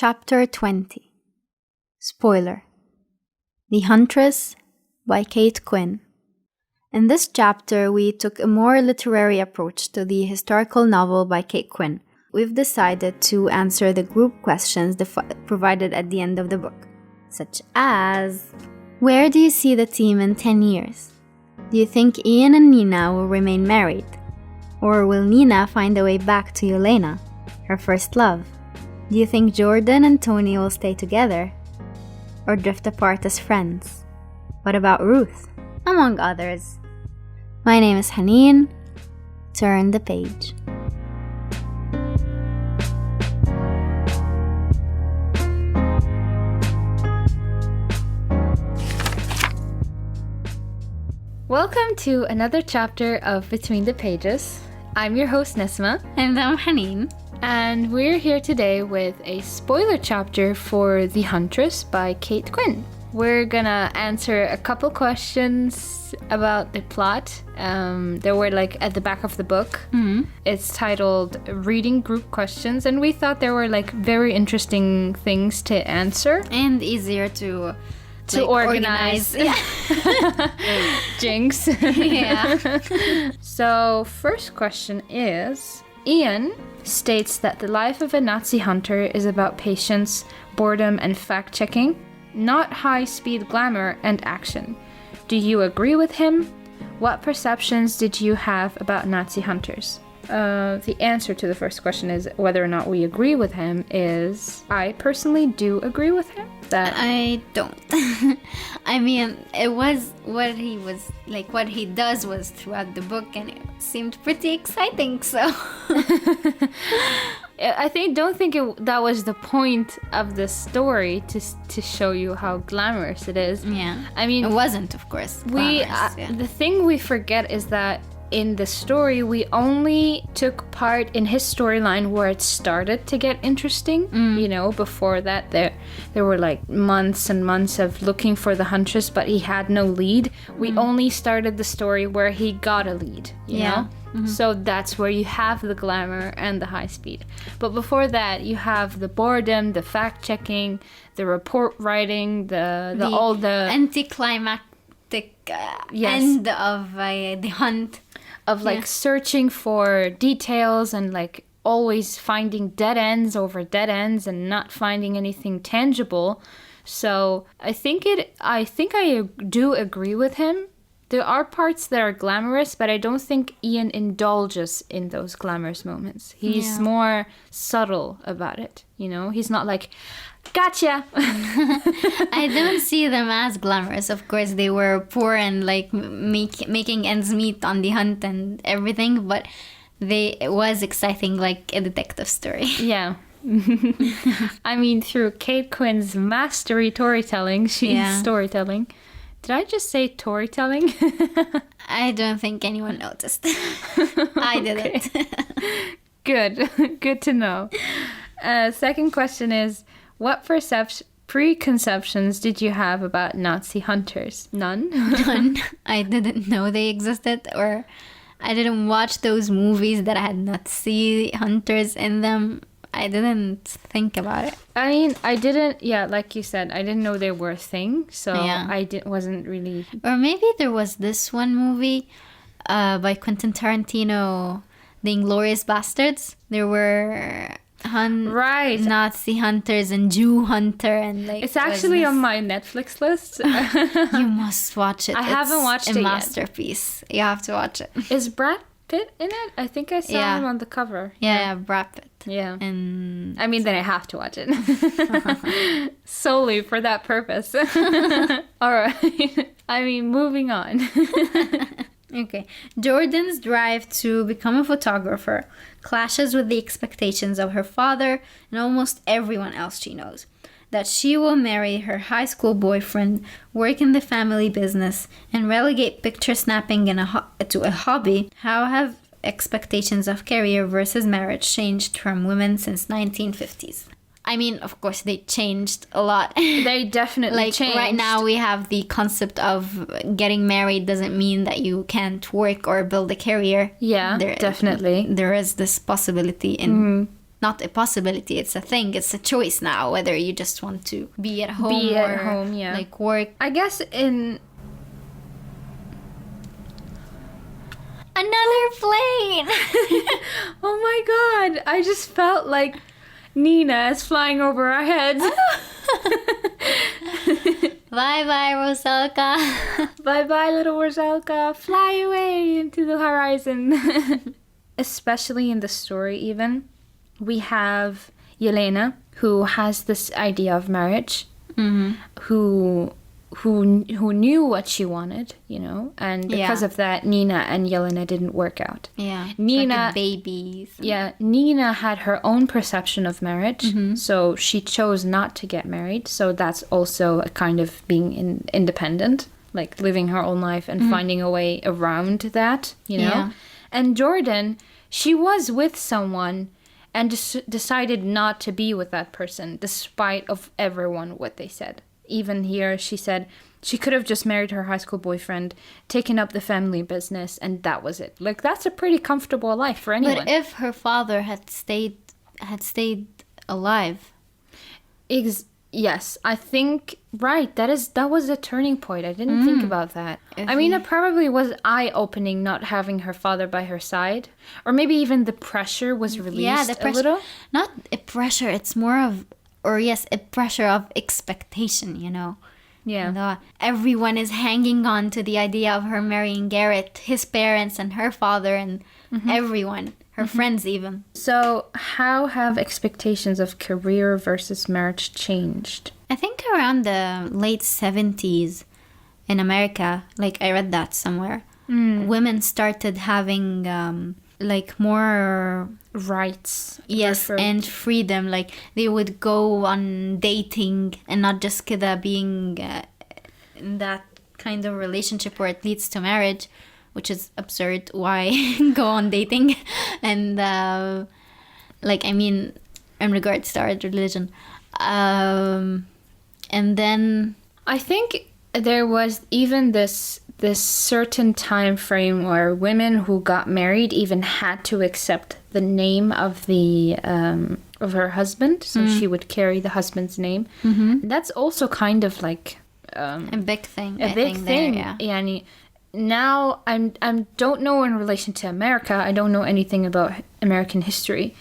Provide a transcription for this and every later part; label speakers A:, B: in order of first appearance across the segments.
A: Chapter 20. Spoiler. The Huntress by Kate Quinn. In this chapter, we took a more literary approach to the historical novel by Kate Quinn. We've decided to answer the group questions provided at the end of the book, such as: where do you see the team in 10 years? Do you think Ian and Nina will remain married? Or will Nina find a way back to Yelena, her first love? Do you think Jordan and Tony will stay together? Or drift apart as friends? What about Ruth? Among others. My name is Haneen. Turn the page.
B: Welcome to another chapter of Between the Pages. I'm your host Nesma.
A: And I'm Haneen.
B: And we're here today with a spoiler chapter for The Huntress by Kate Quinn. We're gonna answer a couple questions about the plot. They were at the back of the book.
A: Mm-hmm.
B: It's titled Reading Group Questions, and we thought there were very interesting things to answer.
A: And easier to
B: organize.
A: Yeah.
B: Jinx.
A: Yeah.
B: So, first question is, Ian states that the life of a Nazi hunter is about patience, boredom, and fact-checking, not high-speed glamour and action. Do you agree with him? What perceptions did you have about Nazi hunters? The answer to the first question is whether or not we agree with him is I personally do agree with him. That
A: I don't. I mean, it was what he does was throughout the book, and it seemed pretty exciting, so.
B: don't think that was the point of the story to show you how glamorous it is.
A: Yeah.
B: I mean,
A: it wasn't, of course.
B: The thing we forget is that in the story, we only took part in his storyline where it started to get interesting. Before that, there were months and months of looking for the Huntress, but he had no lead. We only started the story where he got a lead, you know? Mm-hmm. So that's where you have the glamour and the high speed. But before that, you have the boredom, the fact-checking, the report writing, the
A: anticlimactic end of the hunt.
B: Of searching for details and always finding dead ends over dead ends and not finding anything tangible. So I think I do agree with him. There are parts that are glamorous, but I don't think Ian indulges in those glamorous moments. He's more subtle about it. He's not gotcha.
A: I don't see them as glamorous. Of course, they were poor and making ends meet on the hunt and everything, but it was exciting, like a detective story.
B: Yeah. I mean, through Kate Quinn's mastery storytelling. Did I just say storytelling?
A: I don't think anyone noticed. I didn't.
B: Good to know. Second question is, what preconceptions did you have about Nazi hunters? None?
A: None. I didn't know they existed, or I didn't watch those movies that had Nazi hunters in them. I didn't think about it.
B: I mean, I didn't, like you said, I didn't know they were a thing, so wasn't really...
A: Or maybe there was this one movie by Quentin Tarantino, The Inglourious Bastards. There were... Nazi hunters and Jew hunter and
B: it's actually on my Netflix list.
A: You must watch it.
B: I haven't watched it yet.
A: It's a masterpiece. You have to watch it.
B: Is Brad Pitt in it? I think I saw him on the cover.
A: Yeah, Brad Pitt.
B: Yeah.
A: And
B: I mean, then I have to watch it. Solely for that purpose. All right. I mean, moving on.
A: Okay. Jordan's drive to become a photographer clashes with the expectations of her father and almost everyone else she knows. That she will marry her high school boyfriend, work in the family business, and relegate picture snapping to a hobby. How have expectations of career versus marriage changed from women since 1950s? I mean, of course, they changed a lot.
B: They definitely changed.
A: Right now, we have the concept of getting married doesn't mean that you can't work or build a career.
B: Yeah, definitely.
A: There is this possibility in not a possibility, it's a thing, it's a choice now, whether you just want to be at home
B: yeah.
A: like work.
B: I guess in...
A: Another plane!
B: Oh my god, I just felt like Nina is flying over our heads.
A: Bye-bye, Rosalka.
B: Bye-bye, little Rosalka. Fly away into the horizon. Especially in the story even, we have Yelena, who has this idea of marriage, who knew what she wanted, you know, and because of that, Nina and Yelena didn't work out.
A: Yeah,
B: Nina,
A: like babies.
B: Yeah, Nina had her own perception of marriage, so she chose not to get married. So that's also a kind of being independent, like living her own life and finding a way around that, you know.
A: Yeah.
B: And Jordan, she was with someone and decided not to be with that person, despite of everyone what they said. Even here, she said she could have just married her high school boyfriend, taken up the family business, and that was it. Like, that's a pretty comfortable life for anyone.
A: But if her father had stayed alive,
B: yes, I think right. That was a turning point. I didn't think about that. I mean, it probably was eye-opening not having her father by her side, or maybe even the pressure was released a little.
A: Not a pressure. It's more of. Or yes, a pressure of expectation, you know.
B: Yeah.
A: Everyone is hanging on to the idea of her marrying Garrett, his parents and her father and everyone, her friends even.
B: So how have expectations of career versus marriage changed?
A: I think around the late 70s in America, like I read that somewhere, women started having like more
B: rights.
A: Yes, and freedom. Like they would go on dating and not just being in that kind of relationship where it leads to marriage, which is absurd. Why go on dating? And like, I mean, in regards to our religion. And then
B: I think there was even this certain time frame where women who got married even had to accept the name of the of her husband, so she would carry the husband's name. That's also kind of like
A: a big thing.
B: A big thing.
A: There,
B: yeah. And now I don't know in relation to America. I don't know anything about American history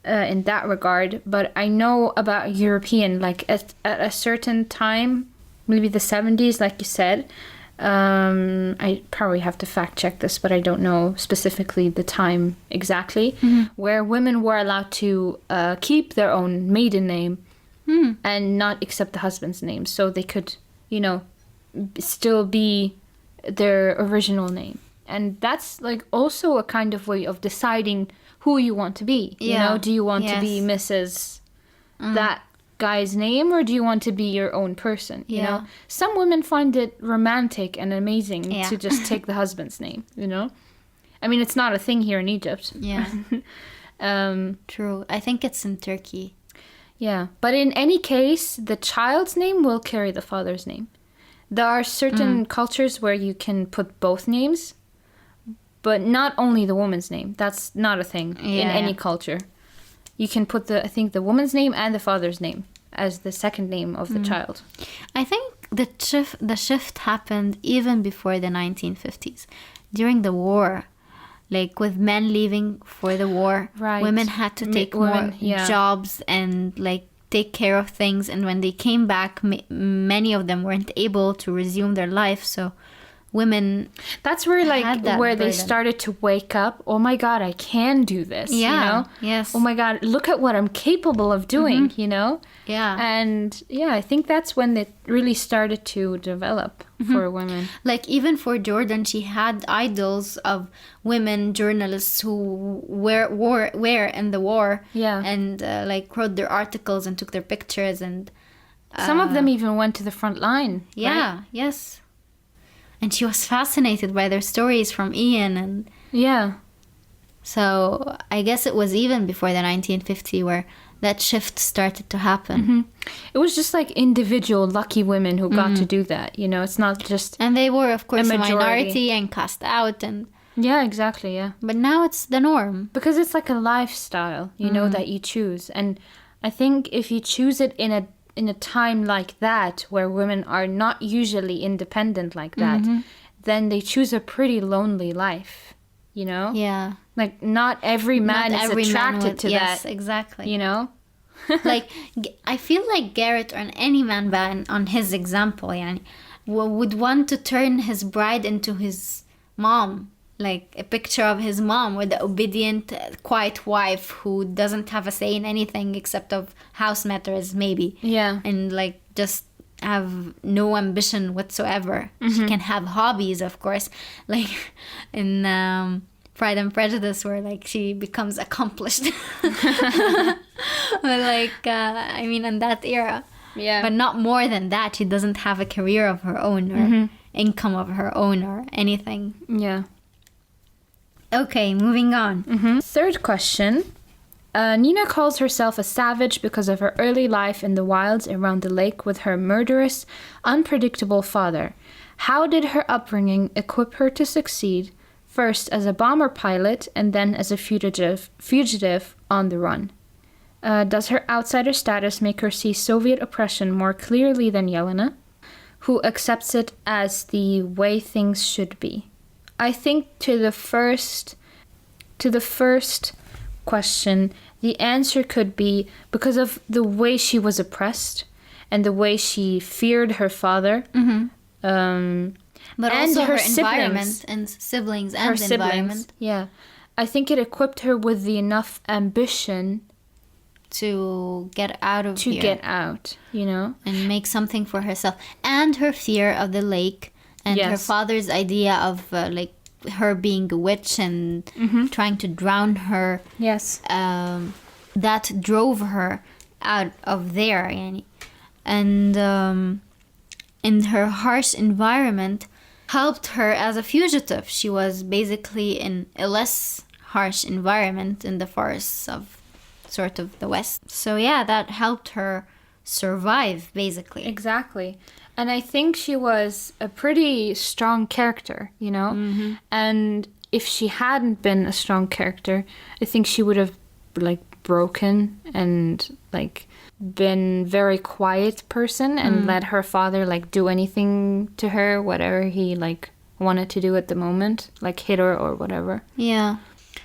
B: in that regard, but I know about European. Like at a certain time, maybe the 70s, like you said. I probably have to fact check this, but I don't know specifically the time exactly, where women were allowed to keep their own maiden name and not accept the husband's name. So they could, you know, still be their original name. And that's like also a kind of way of deciding who you want to be. You know, do you want to be Mrs. that guy's name, or do you want to be your own person? You know, some women find it romantic and amazing to just take the husband's name, you know. I mean, it's not a thing here in Egypt.
A: True. I think it's in Turkey.
B: But in any case, the child's name will carry the father's name. There are certain cultures where you can put both names, but not only the woman's name. That's not a thing in any culture. You can put the woman's name and the father's name as the second name of the child. I
A: think the shift happened even before the 1950s. During the war, like with men leaving for the war, women had to take more jobs and like take care of things. And when they came back, many of them weren't able to resume their life. So women,
B: that's where where they started to wake up. Oh my God, I can do this. You know?
A: Yes.
B: Oh my God, look at what I'm capable of doing. You know.
A: Yeah.
B: And I think that's when it really started to develop for women.
A: Like even for Jordan, she had idols of women journalists who were in the war.
B: Yeah.
A: And like wrote their articles and took their pictures, and
B: some of them even went to the front line.
A: Yeah. Right? Yes. And she was fascinated by their stories from Ian. And so I guess it was even before the 1950s where that shift started to happen.
B: It was just like individual lucky women who got to do that. You know, it's not just...
A: And they were, of course, a minority and cast out. And
B: Yeah, exactly, yeah.
A: But now it's the norm.
B: Because it's like a lifestyle, you know, that you choose. And I think if you choose it in a time like that, where women are not usually independent like that, then they choose a pretty lonely life, you know?
A: Yeah.
B: Like, not every man
A: Not
B: is
A: every man
B: attracted
A: would-
B: to
A: yes,
B: that,
A: exactly.
B: you know?
A: Like, I feel like Garrett or any man ban on his example, yani, would want to turn his bride into his mom. Like a picture of his mom with the obedient, quiet wife who doesn't have a say in anything except of house matters, maybe.
B: Yeah.
A: And like just have no ambition whatsoever. She can have hobbies, of course. Like in Pride and Prejudice, where like she becomes accomplished. But like, I mean, in that era.
B: Yeah.
A: But not more than that. She doesn't have a career of her own or income of her own or anything.
B: Yeah.
A: Okay, moving on.
B: Third question. Nina calls herself a savage because of her early life in the wilds around the lake with her murderous, unpredictable father. How did her upbringing equip her to succeed, first as a bomber pilot and then as a fugitive on the run? Does her outsider status make her see Soviet oppression more clearly than Yelena, who accepts it as the way things should be? I think to the first question, the answer could be because of the way she was oppressed and the way she feared her father.
A: But
B: and
A: also her
B: siblings.
A: environment and siblings and environment.
B: Yeah. I think it equipped her with the enough ambition
A: to get out of
B: to
A: here
B: get out, you know?
A: and make something for herself. And her fear of the lake and her
B: Yes.
A: father's idea of like her being a witch and trying to drown her.
B: Yes.
A: That drove her out of there. Yani. And in her harsh environment helped her as a fugitive. She was basically in a less harsh environment in the forests of sort of the West. So yeah, that helped her survive, basically.
B: Exactly. And I think she was a pretty strong character, you know? And if she hadn't been a strong character, I think she would have like broken and like been very quiet person and let her father like do anything to her, whatever he like wanted to do at the moment, like hit her or whatever.
A: Yeah.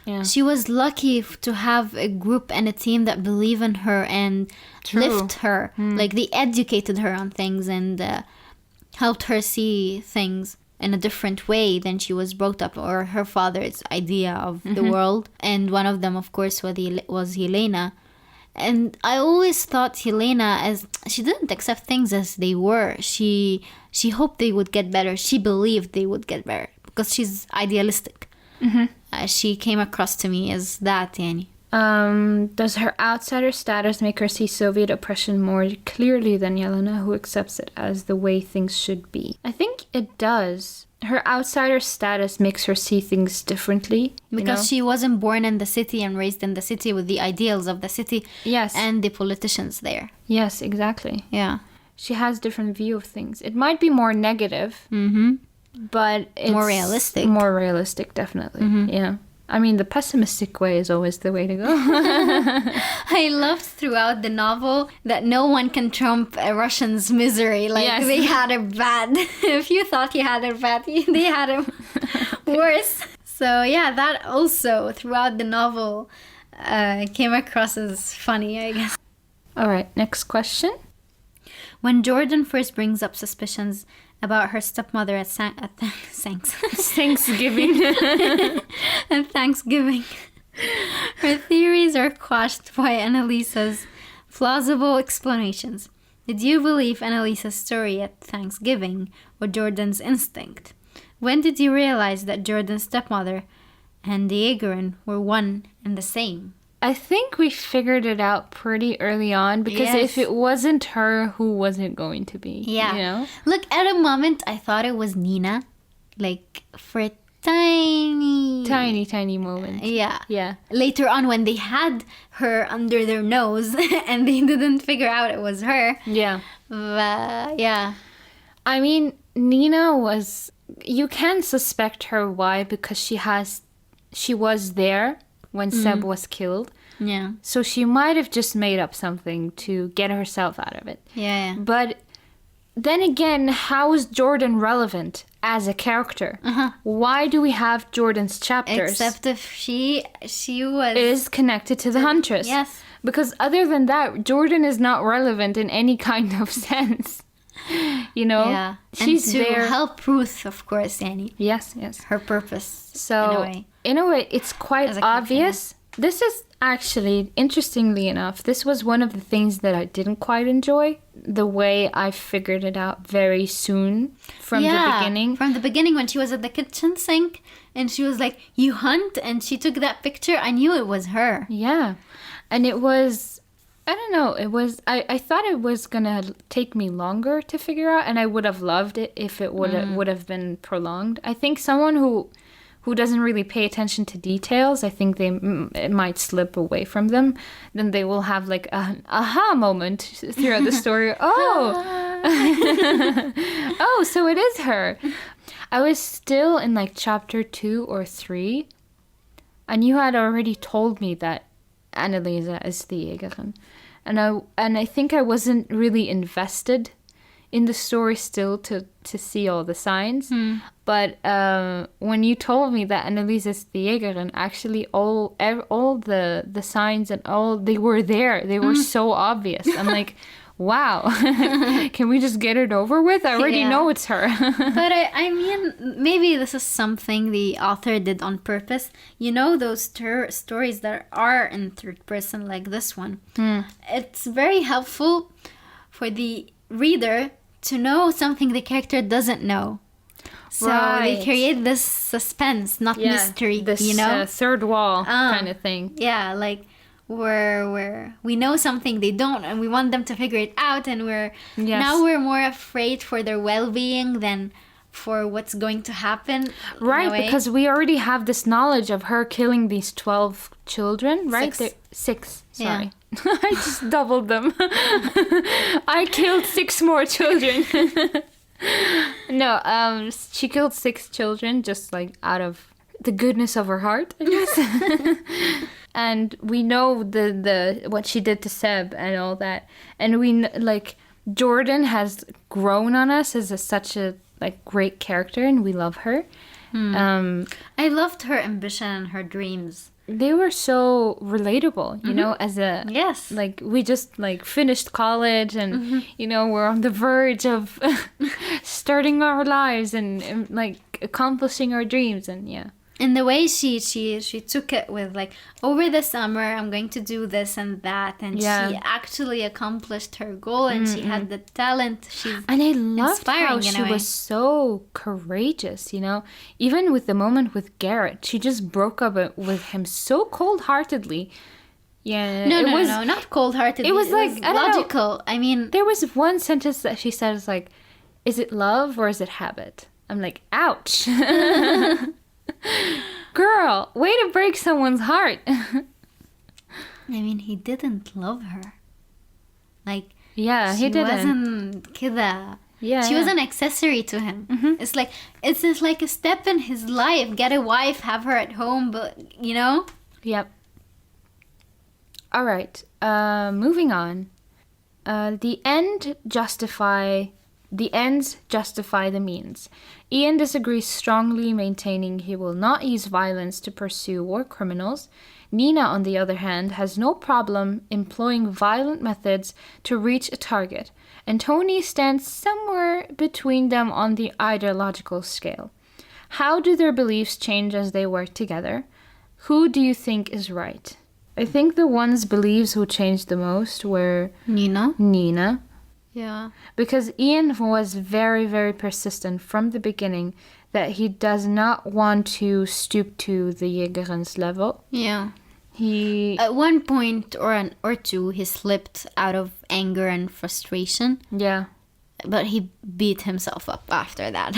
B: Yeah.
A: She was lucky to have a group and a team that believe in her and lift her. Like they educated her on things and helped her see things in a different way than she was brought up or her father's idea of the world. And one of them, of course, was Helena. And I always thought Helena, as she didn't accept things as they were. She hoped they would get better. She believed they would get better because she's idealistic. She came across to me as that, yani.
B: Does her outsider status make her see Soviet oppression more clearly than Yelena, who accepts it as the way things should be? I think it does. Her outsider status makes her see things differently.
A: Because she wasn't born in the city and raised in the city with the ideals of the city
B: Yes.
A: and the politicians there.
B: Yes, exactly.
A: Yeah.
B: She has different view of things. It might be more negative, but it's
A: More realistic.
B: More realistic, definitely. Yeah. I mean, the pessimistic way is always the way to go.
A: I loved throughout the novel that no one can trump a Russian's misery. Like,
B: Yes.
A: they had it bad. If you thought he had it bad, they had it worse. So, yeah, that also throughout the novel came across as funny, I guess.
B: All right, next question.
A: When Jordan first brings up suspicions about her stepmother at
B: Thanksgiving.
A: at Thanksgiving, her theories are quashed by Annalisa's plausible explanations. Did you believe Annalisa's story at Thanksgiving or Jordan's instinct? When did you realize that Jordan's stepmother and the Aegerin were one and the same?
B: I think we figured it out pretty early on because
A: Yes.
B: if it wasn't her, who was it going to be?
A: Yeah.
B: You know?
A: Look, at a moment, I thought it was Nina. Like, for a
B: Tiny moment.
A: Yeah.
B: Yeah.
A: Later on, when they had her under their nose and they didn't figure out it was her.
B: Yeah.
A: Yeah.
B: I mean, Nina was you can suspect her. Why? Because she was there when Seb was killed.
A: Yeah.
B: So she might have just made up something to get herself out of it.
A: Yeah.
B: But then again, how is Jordan relevant as a character? Why do we have Jordan's chapters?
A: Except if she was...
B: Is connected to the Huntress.
A: Yes.
B: Because other than that, Jordan is not relevant in any kind of sense. You know?
A: Yeah.
B: She's
A: and to
B: there.
A: help Ruth, of course, Annie.
B: Yes.
A: Her purpose,
B: So, in a way, it's quite
A: As a character,
B: obvious. This is actually, interestingly enough, this was one of the things that I didn't quite enjoy. The way I figured it out very soon from the beginning.
A: From the beginning, when she was at the kitchen sink and she was like, "You hunt," and she took that picture, I knew it was her.
B: Yeah. And it was, I don't know, it was, I thought it was going to take me longer to figure out, and I would have loved it if it would have been prolonged. I think someone who doesn't really pay attention to details, I think it might slip away from them. Then they will have like an aha moment throughout the story. Oh, so it is her. I was still in like chapter 2 or 3, and you had already told me that Anneliese is the Jägerin. And I think I wasn't really invested in the story still to see all the signs. But when you told me that Anneliese is the Jägerin, actually all the signs and all, they were there. They were so obvious. I'm like, wow, can we just get it over with? I already know it's her.
A: But I mean, maybe this is something the author did on purpose. You know, those stories that are in third person like this one. It's very helpful for the reader to know something the character doesn't know. So they create this suspense, not mystery,
B: this,
A: you know?
B: third wall kind of thing.
A: Yeah, like where we know something they don't, and we want them to figure it out, and now we're more afraid for their well-being than for what's going to happen.
B: Right, because we already have this knowledge of her killing these 12 children, right? 6, sorry. Yeah. I just doubled them. I killed 6 more children. No, she killed 6 children just like out of the goodness of her heart, I guess. And we know the what she did to Seb and all that. And we like Jordan has grown on us as such a like great character, and we love her.
A: I loved her ambition and her dreams.
B: They were so relatable, you know, as a...
A: Yes.
B: Like, we just, like, finished college and, you know, we're on the verge of starting our lives and, like, accomplishing our dreams and, yeah.
A: And the way she took it with, like, over the summer, I'm going to do this and that. And she actually accomplished her goal, and she had the talent.
B: And I loved how she was so courageous, you know? Even with the moment with Garrett, she just broke up with him so cold-heartedly. Yeah,
A: No, not cold-heartedly.
B: It was like, I don't
A: logical.
B: know.
A: I mean...
B: There was one sentence that she said, is like, is it love or is it habit? I'm like, ouch. Girl, way to break someone's heart.
A: I mean, he didn't love her. Like,
B: yeah, he didn't.
A: She wasn't kida.
B: Yeah,
A: she was an accessory to him. It's like it's like a step in his life. Get a wife, have her at home, but you know.
B: Yep. All right. Moving on. The ends justify the means. Ian disagrees strongly, maintaining he will not use violence to pursue war criminals. Nina, on the other hand, has no problem employing violent methods to reach a target, and Tony stands somewhere between them on the ideological scale. How do their beliefs change as they work together? Who do you think is right? I think the ones beliefs who changed the most were Nina.
A: Yeah.
B: Because Ian was very, very persistent from the beginning that he does not want to stoop to the Jägerin's level.
A: Yeah.
B: He...
A: At one point or two, he slipped out of anger and frustration.
B: Yeah.
A: But he beat himself up after that.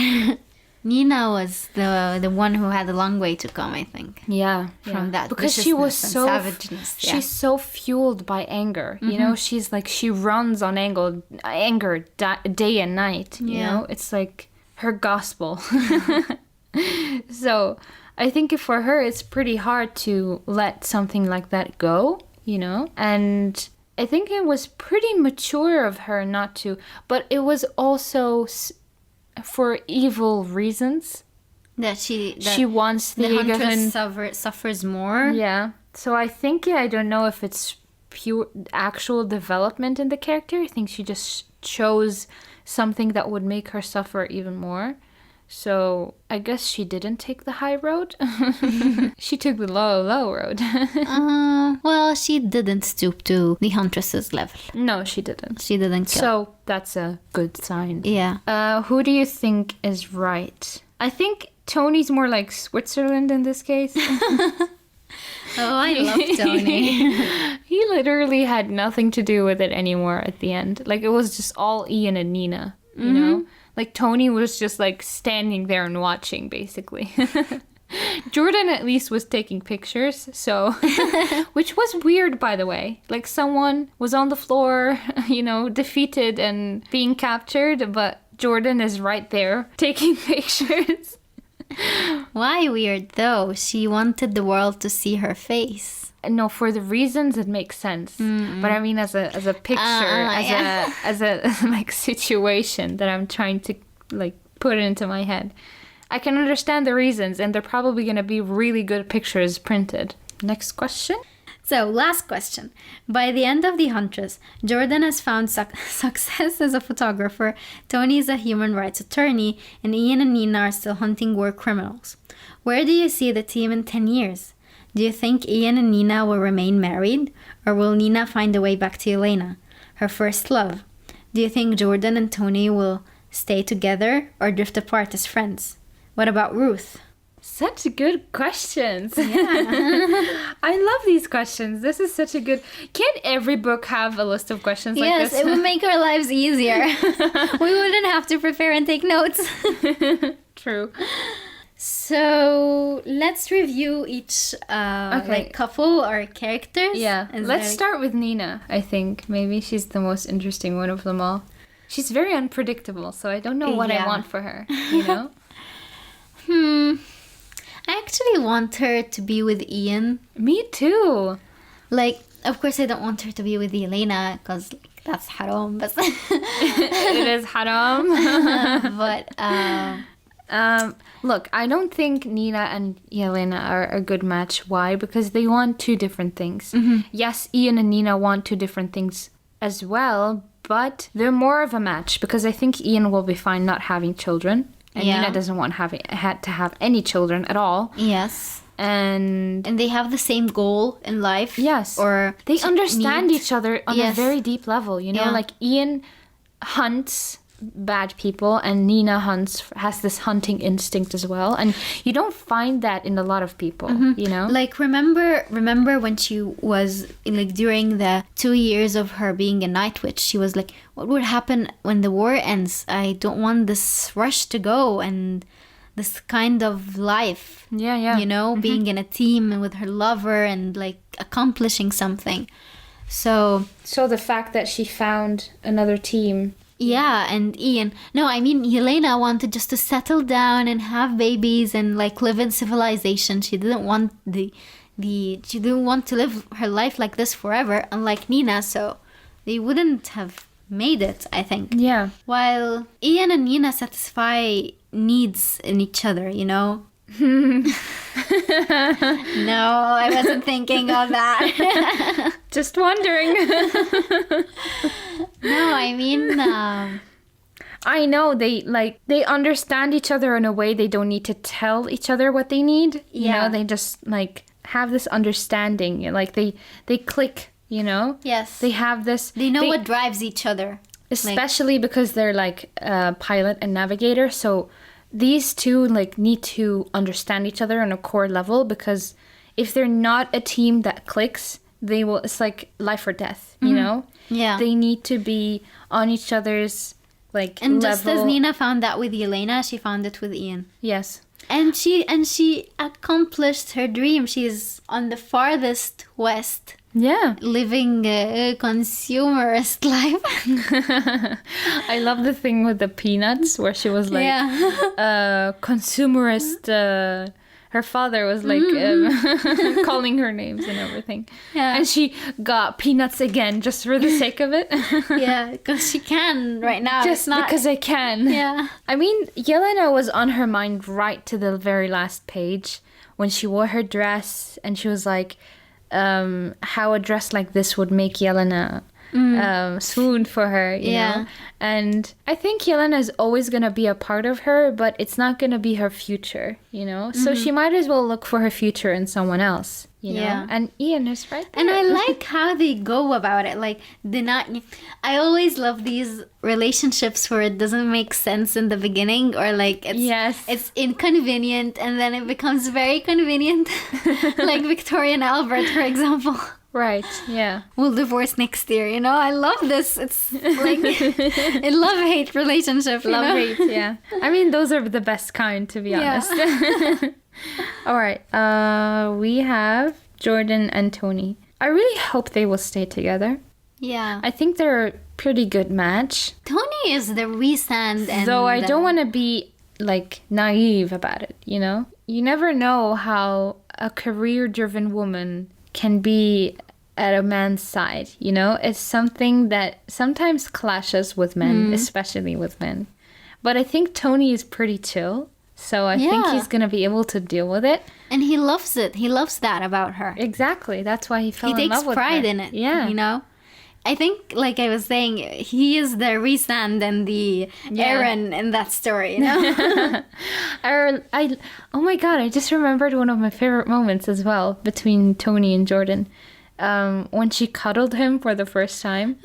A: Nina was the one who had a long way to come, I think.
B: Yeah,
A: from that,
B: because she was so
A: savageness.
B: She's so fueled by anger. You know, she's like she runs on anger day and night. You know, it's like her gospel. So I think for her, it's pretty hard to let something like that go, you know? And I think it was pretty mature of her not to, but it was also for evil reasons.
A: That she
B: wants
A: the Huntress suffers more.
B: Yeah. So I think, I don't know if it's pure actual development in the character. I think she just chose something that would make her suffer even more. So I guess she didn't take the high road. She took the low road.
A: Well, she didn't stoop to the Huntress's level.
B: No, she didn't.
A: She didn't kill.
B: So that's a good sign.
A: Yeah.
B: Who do you think is right? I think Tony's more like Switzerland in this case.
A: Oh, I love Tony.
B: He literally had nothing to do with it anymore at the end. Like, it was just all Ian and Nina, you know? Like, Tony was just, like, standing there and watching, basically. Jordan at least was taking pictures, so... Which was weird, by the way. Like, someone was on the floor, you know, defeated and being captured, but Jordan is right there taking pictures.
A: Why weird, though? She wanted the world to see her face.
B: No, for the reasons it makes sense. But I mean, as a picture, as a like situation that I'm trying to like put into my head, I can understand the reasons, and they're probably going to be really good pictures printed. Next question.
A: So, last question. By the end of The Huntress, Jordan has found success as a photographer, Tony is a human rights attorney, and Ian and Nina are still hunting war criminals. Where do you see the team in 10 years? Do you think Ian and Nina will remain married? Or will Nina find a way back to Elena, her first love? Do you think Jordan and Tony will stay together or drift apart as friends? What about Ruth?
B: Such good questions.
A: Yeah.
B: I love these questions. This is such a good... Can't every book have a list of questions like this?
A: Yes, it would make our lives easier. We wouldn't have to prepare and take notes.
B: True.
A: So, let's review each like couple or characters.
B: Yeah. Let's start with Nina, I think. Maybe she's the most interesting one of them all. She's very unpredictable, so I don't know what I want for her, you know?
A: I actually want her to be with Ian.
B: Me too.
A: Like, of course I don't want her to be with Elena, because that's haram. But
B: it is haram.
A: But,
B: look, I don't think Nina and Elena are a good match. Why? Because they want two different things. Yes, Ian and Nina want two different things as well, but they're more of a match, because I think Ian will be fine not having children. And Nina doesn't want to have any children at all.
A: Yes.
B: And
A: they have the same goal in life.
B: Yes.
A: Or
B: they understand each other on a very deep level, you know?
A: Yeah.
B: Like, Ian hunts bad people, and Nina has this hunting instinct as well. And you don't find that in a lot of people, you know?
A: Like, remember when she was, like, during the 2 years of her being a night witch, she was like, what would happen when the war ends? I don't want this rush to go and this kind of life.
B: Yeah.
A: You know, being in a team and with her lover and, like, accomplishing something. So
B: the fact that she found another team...
A: Yeah, and Ian. No, I mean, Elena wanted just to settle down and have babies and, like, live in civilization. She didn't want she didn't want to live her life like this forever, unlike Nina, so they wouldn't have made it, I think.
B: Yeah.
A: While Ian and Nina satisfy needs in each other, you know? No, I wasn't thinking of that.
B: Just wondering.
A: No, I mean,
B: I know they understand each other in a way they don't need to tell each other what they need. You know, they just like have this understanding. Like they click, you know?
A: Yes.
B: They have this.
A: They know what drives each other.
B: Especially because they're like pilot and navigator. So these two like need to understand each other on a core level, because if they're not a team that clicks, it's like life or death, you know?
A: Yeah.
B: They need to be on each other's like
A: and
B: level.
A: Just as Nina found that with Elena, she found it with Ian.
B: Yes.
A: And she accomplished her dream. She's on the farthest west
B: Yeah.
A: living a consumerist life.
B: I love the thing with the peanuts where she was like, consumerist. Her father was like calling her names and everything.
A: Yeah.
B: And she got peanuts again just for the sake of it.
A: Yeah, because she can right now.
B: Just
A: It's not,
B: because I can.
A: yeah.
B: I mean, Yelena was on her mind right to the very last page when she wore her dress and she was like, how a dress like this would make Yelena swoon for her, you know? And I think Yelena is always going to be a part of her, but it's not going to be her future, you know? So she might as well look for her future in someone else, you know?
A: Yeah.
B: And Ian is right there.
A: And I like how they go about it. Like, I always love these relationships where it doesn't make sense in the beginning, or like it's inconvenient and then it becomes very convenient. Like Victoria and Albert, for example.
B: Right, yeah.
A: We'll divorce next year, you know? I love this. It's like a love-hate relationship, you know?
B: Love-hate, yeah. I mean, those are the best kind, to be honest. All right, we have Jordan and Tony. I really hope they will stay together.
A: Yeah.
B: I think they're a pretty good match.
A: Tony is the Rhysand and...
B: Though I don't want to be, like, naive about it, you know? You never know how a career-driven woman can be at a man's side, you know? It's something that sometimes clashes with men, especially with men. But I think Tony is pretty chill, so I think he's going to be able to deal with it.
A: And he loves it. He loves that about her.
B: Exactly. That's why he fell in love with her.
A: He takes pride in it,
B: yeah.
A: you know? I think, like I was saying, he is the Rhysand and the Aaron in that story, you know?
B: Oh my god, I just remembered one of my favorite moments as well between Tony and Jordan. When she cuddled him for the first time.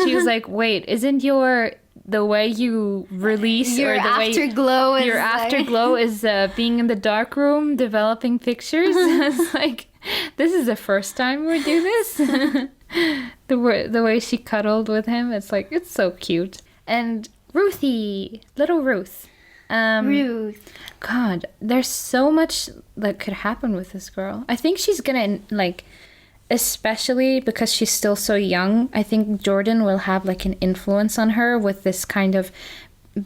B: She was like, wait, isn't the way you release
A: your
B: or the
A: afterglow
B: way your afterglow is being in the dark room developing pictures? It's like, this is the first time we do this. The way she cuddled with him, it's like, it's so cute. And Ruthie, little Ruth.
A: Ruth.
B: God, there's so much that could happen with this girl. I think she's gonna, like, especially because she's still so young, I think Jordan will have, like, an influence on her with this kind of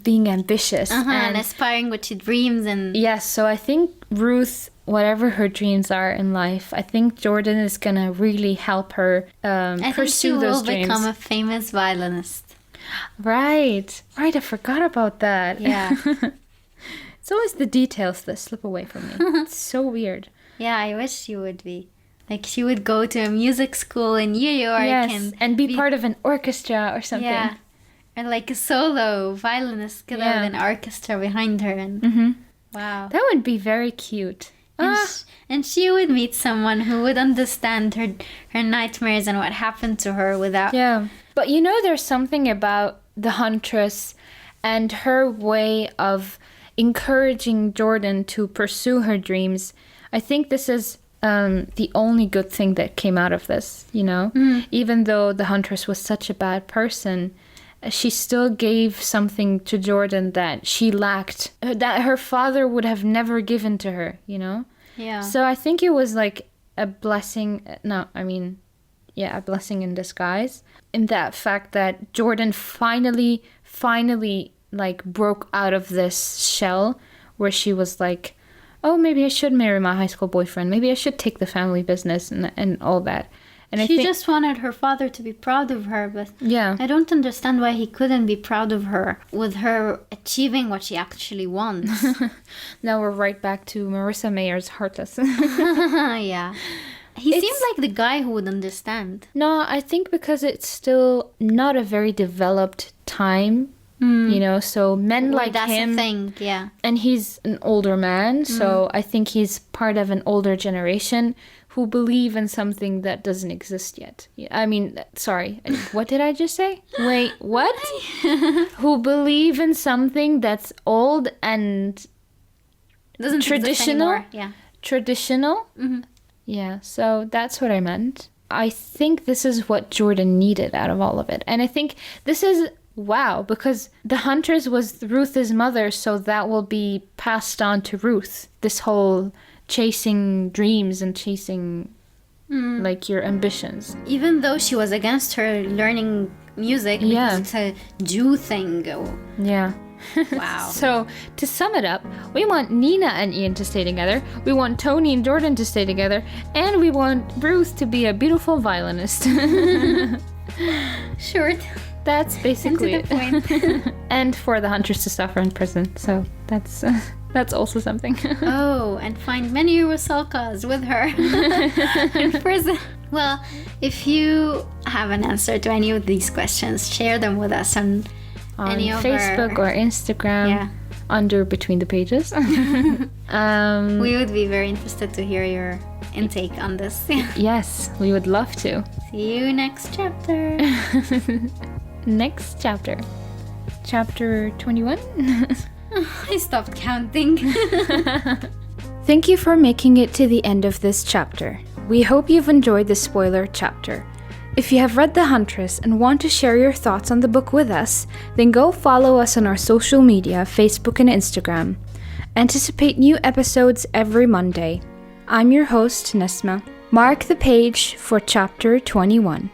B: being ambitious.
A: And aspiring what she dreams. And
B: yes, so I think Ruth, whatever her dreams are in life, I think Jordan is gonna really help her pursue those dreams. I think she will
A: become a famous violinist.
B: Right, I forgot about that.
A: Yeah.
B: It's always the details that slip away from me. It's so weird.
A: Yeah, I wish she would be. Like, she would go to a music school in New York.
B: Yes, and be part of an orchestra or something.
A: Yeah. Or like a solo violinist could have an orchestra behind her. And wow.
B: That would be very cute.
A: And she would meet someone who would understand her nightmares and what happened to her without...
B: Yeah. But you know, there's something about the Huntress and her way of encouraging Jordan to pursue her dreams. I think this is the only good thing that came out of this, you know? Even though the Huntress was such a bad person, she still gave something to Jordan that she lacked, that her father would have never given to her, you know?
A: Yeah.
B: So I think it was like a blessing, a blessing in disguise, in that fact that Jordan finally, like, broke out of this shell where she was like, oh, maybe I should marry my high school boyfriend. Maybe I should take the family business and all that. And
A: she just wanted her father to be proud of her, but I don't understand why he couldn't be proud of her with her achieving what she actually wants.
B: Now we're right back to Marissa Mayer's Heartless.
A: Yeah. He seemed like the guy who would understand.
B: No, I think because it's still not a very developed time. You know, so men like
A: that's
B: him,
A: a thing, yeah.
B: And he's an older man, so I think he's part of an older generation who believe in something that doesn't exist yet. I mean, sorry, what did I just say? Wait, what? Who believe in something that's old and
A: doesn't
B: traditional?
A: Yeah.
B: Traditional? Yeah, so that's what I meant. I think this is what Jordan needed out of all of it. And I think this is... wow, because the Huntress was Ruth's mother, so that will be passed on to Ruth. This whole chasing dreams and chasing like your ambitions.
A: Even though she was against her learning music because it's a Jew thing.
B: Yeah.
A: Wow.
B: So, to sum it up, we want Nina and Ian to stay together, we want Tony and Jordan to stay together, and we want Ruth to be a beautiful violinist.
A: Short.
B: That's basically
A: And to the
B: it. And for the Huntress to suffer in prison, so that's also something.
A: Oh, and find many Rusalkas with her in prison. Well, if you have an answer to any of these questions, share them with us on any of
B: Facebook or Instagram under Between the Pages.
A: We would be very interested to hear your intake on this.
B: Yes, we would love to.
A: See you next chapter.
B: Next chapter. Chapter 21?
A: I stopped counting.
B: Thank you for making it to the end of this chapter. We hope you've enjoyed the spoiler chapter. If you have read The Huntress and want to share your thoughts on the book with us, then go follow us on our social media, Facebook and Instagram. Anticipate new episodes every Monday. I'm your host, Nesma. Mark the page for chapter 21.